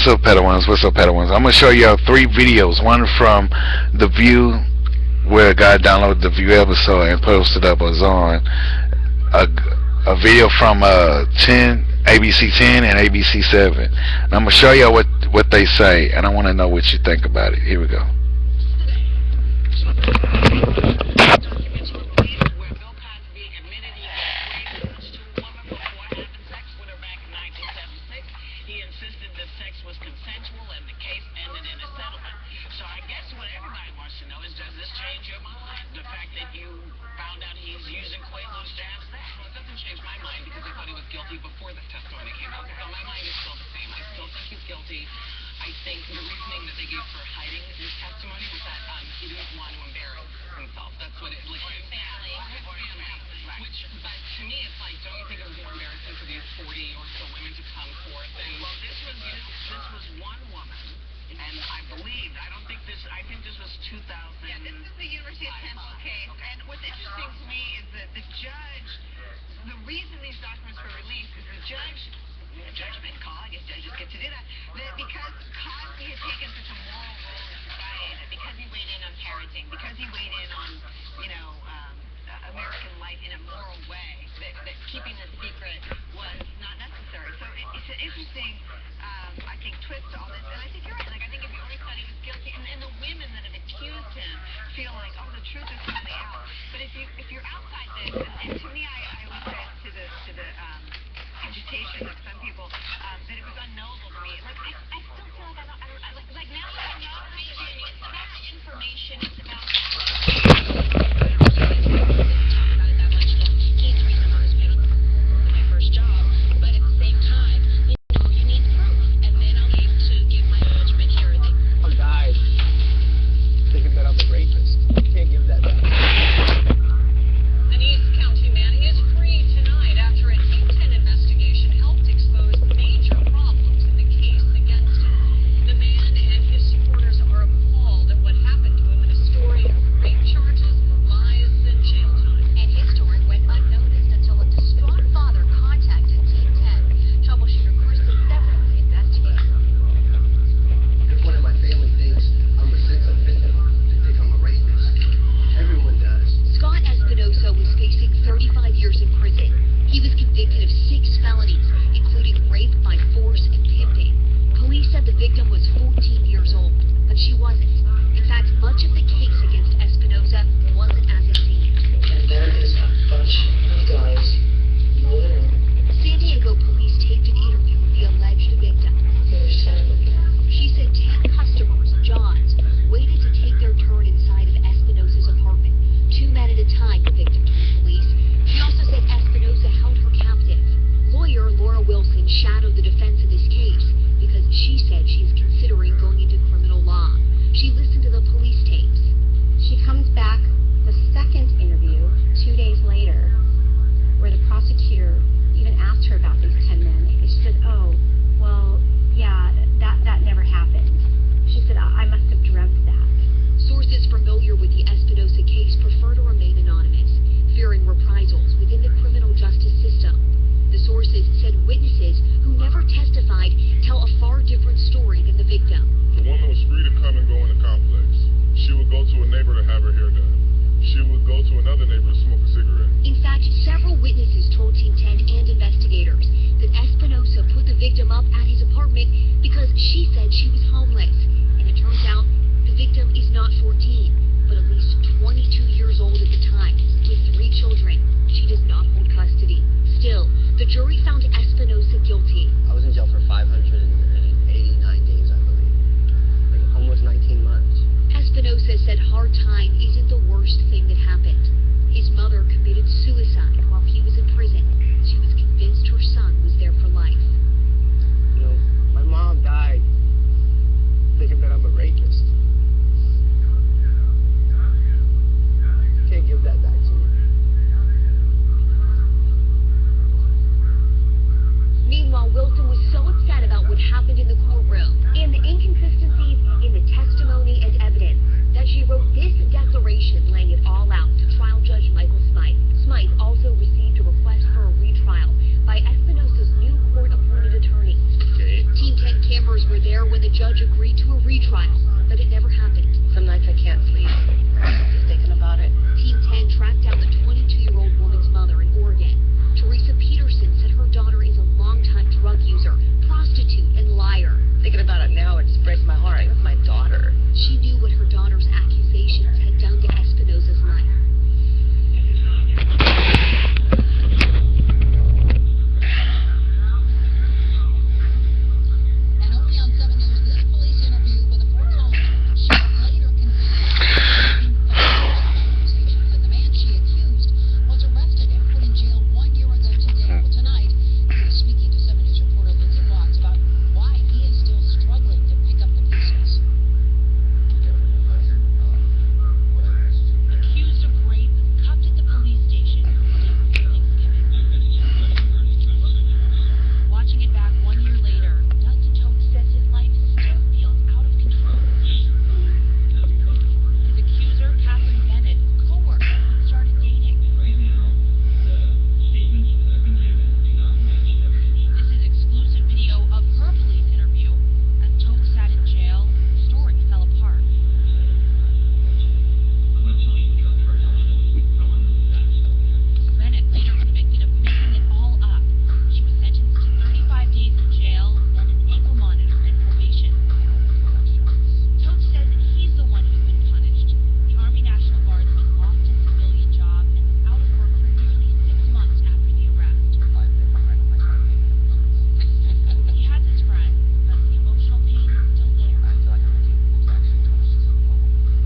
up, Padawans? What's up, Padawans? I'm gonna show y'all three videos. One from The View, where a guy downloaded the View episode and posted up was on a, a video from 10 ABC 10 and ABC 7. And I'm gonna show y'all what they say, and I want to know what you think about it. Here we go. Documents were released where Bill Cosby admitted he had raped two women before having sex with her back in 1976. He insisted that sex was consensual and the case ended in a settlement. So I guess what everybody wants to know is, does this change your mind? The fact that you found out he's using Quaaludes to have sex? Well, it doesn't change my mind because I thought he was guilty before the testimony came out. So my mind is still the same. I still think he's guilty. I think the reasoning that they gave for hiding his testimony was that he didn't want to embarrass himself. That's what it like. Or his family. Right. Which, but to me, it's like, don't you think it was more embarrassing for these 40 or so women to come forth? And well, this was one woman, and I don't think this. I think this was 2000. Yeah, this is the University of Temple case. Okay. And what's interesting to me is that the judge, the reason these documents were released is the judgment call, I guess judges get to do that because Cosby had taken such a moral role in society, that because he weighed in on parenting, because he weighed in on, American life in a moral way, that keeping the secret was not necessary. So it's an interesting, I think, twist to all this. And I think you're right. Like, I think if you always thought he was guilty, and the women that have accused him feel like, oh, the truth is finally out. But if you're outside this, and to me, I always said to the agitation of some people that it was unknowable to me. Like, I still feel like I don't like now that I know it's about information. It's about the jury found Espinosa guilty. I was in jail for 589 days, I believe. the judge agreed to a retrial, but it never happened. Some nights I can't sleep, just thinking about it. Team 10 tracked down the 22-year-old woman's mother in Oregon. Teresa Peterson said her daughter is a longtime drug user, prostitute, and liar. Thinking about it now, it just breaks my heart. That's my daughter. She knew what her daughter's accusations had done to Espinosa's life. And only on 7 News, this police interview with a foretold she later conceded conversations, and the man she accused was arrested and put in jail 1 year ago today. Well, tonight, he was speaking to 7 News reporter Lindsay Watts about why he is still struggling to pick up the pieces. Accused of rape, cuffed at the police station the day before Thanksgiving. Watching it back 1 year later, Dustin Tote says his life still feels out of control. His accuser, Catherine Bennett, co-worker who started dating. This is exclusive video of her police interview. As Tote sat in jail, the story fell apart. Bennett later convicted of making it all up. She was sentenced to 35 days in jail, then an ankle monitor and probation. Tote says he's the one who's been punished. The Army National Guardsman lost his civilian job and was out of work for nearly 6 months after the arrest. He has his friends, but the emotional pain is still there.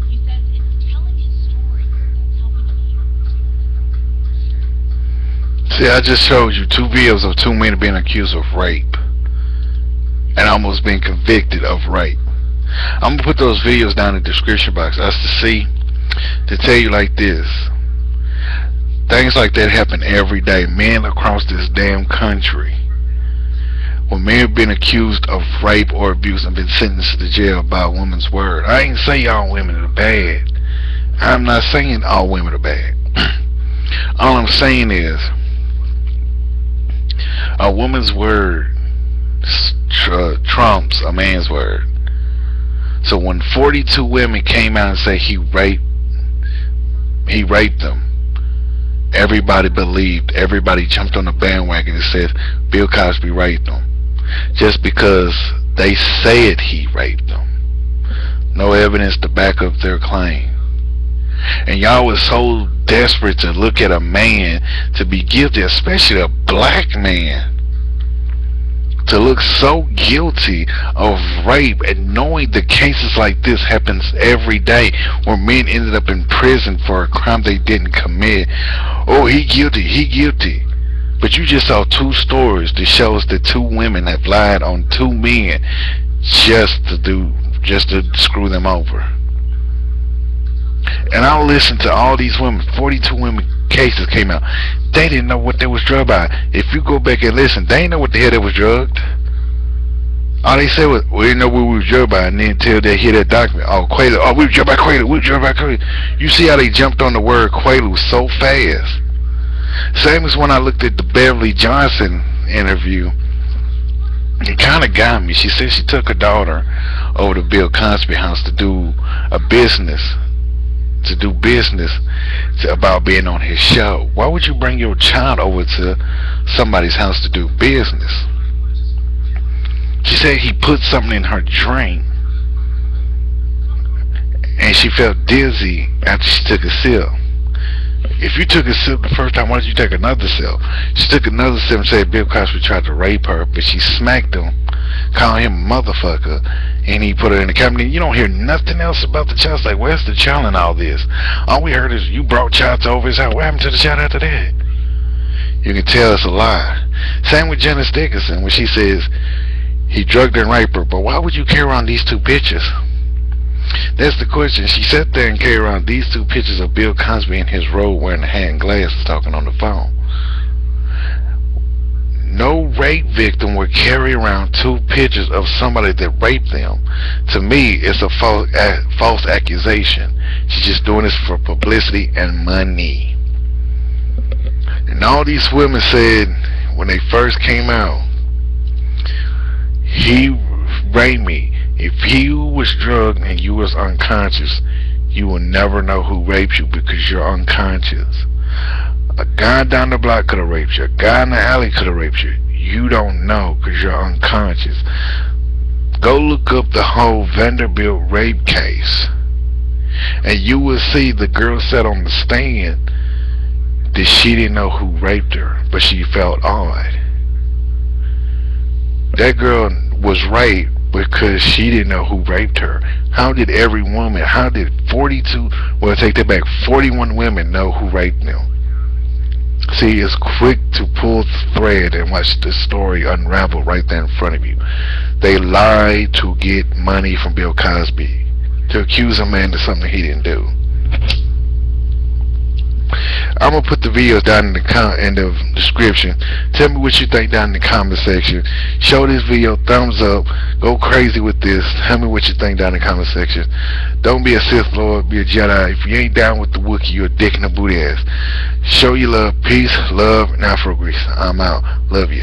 He says it's telling his story that's helping him heal. See, I just showed you 2 videos of 2 men being accused of rape and almost being convicted of rape. I'm gonna put those videos down in the description box us to see, to tell you like this. Things like that happen every day. Men across this damn country, when men have been accused of rape or abuse and been sentenced to jail by a woman's word. I ain't saying all women are bad. I'm not saying all women are bad. All I'm saying is a woman's word trumps a man's word. So when 42 women came out and say he raped them, everybody believed, everybody jumped on the bandwagon and said Bill Cosby raped them, just because they said he raped them. No evidence to back up their claim. And y'all was so desperate to look at a man to be guilty, especially a black man, to look so guilty of rape, and knowing the cases like this happens every day where men ended up in prison for a crime they didn't commit. Oh, he guilty. But you just saw 2 stories that shows that 2 women have lied on 2 men just to screw them over. And I'll listen to all these women. 42 women cases came out. They didn't know what they was drugged by. If you go back and listen, they didn't know what the hell they was drugged. All they said was, we didn't know what we was drugged by, and then until they hear that document, oh, Quaalude, oh, we were drugged by Quaalude. You see how they jumped on the word Quaalude so fast. Same as when I looked at the Beverly Johnson interview. It kind of got me. She said she took her daughter over to Bill Cosby house to do business about being on his show. Why would you bring your child over to somebody's house to do business? She said he put something in her drink and she felt dizzy after she took a sip. If you took a sip the first time, why did you take another sip? She took another sip and said Bill Cosby tried to rape her, but she smacked him, calling him a motherfucker, and he put her in the cabinet. You don't hear nothing else about the child. It's like, where's the child in all this? All we heard is you brought child over his house. What happened to the child after that? You can tell it's a lie. Same with Janice Dickinson when she says he drugged her and raped her, but why would you carry around these 2 pictures? That's the question. She sat there and carried around these 2 pictures of Bill Cosby in his robe wearing the hand glasses talking on the phone. No rape victim would carry around 2 pictures of somebody that raped them. To me, it's a false accusation. She's just doing this for publicity and money. And all these women said when they first came out, he raped me. If you was drugged and you was unconscious, you will never know who raped you because you're unconscious. A guy down the block could have raped you. A guy in the alley could have raped you. You don't know because you're unconscious. Go look up the whole Vanderbilt rape case, and you will see the girl said on the stand that she didn't know who raped her, but she felt odd. That girl was raped because she didn't know who raped her. How did 41 women know who raped them? See, it's quick to pull the thread and watch the story unravel right there in front of you. They lied to get money from Bill Cosby, to accuse a man of something he didn't do. I'm gonna put the videos down in the description. Tell me what you think down in the comment section. Show this video thumbs up. Go crazy with this. Tell me what you think down in the comment section. Don't be a Sith Lord, be a Jedi. If you ain't down with the Wookiee, you're a dick in the booty ass. Show your love, peace, love, and Afro Grease. I'm out. Love you.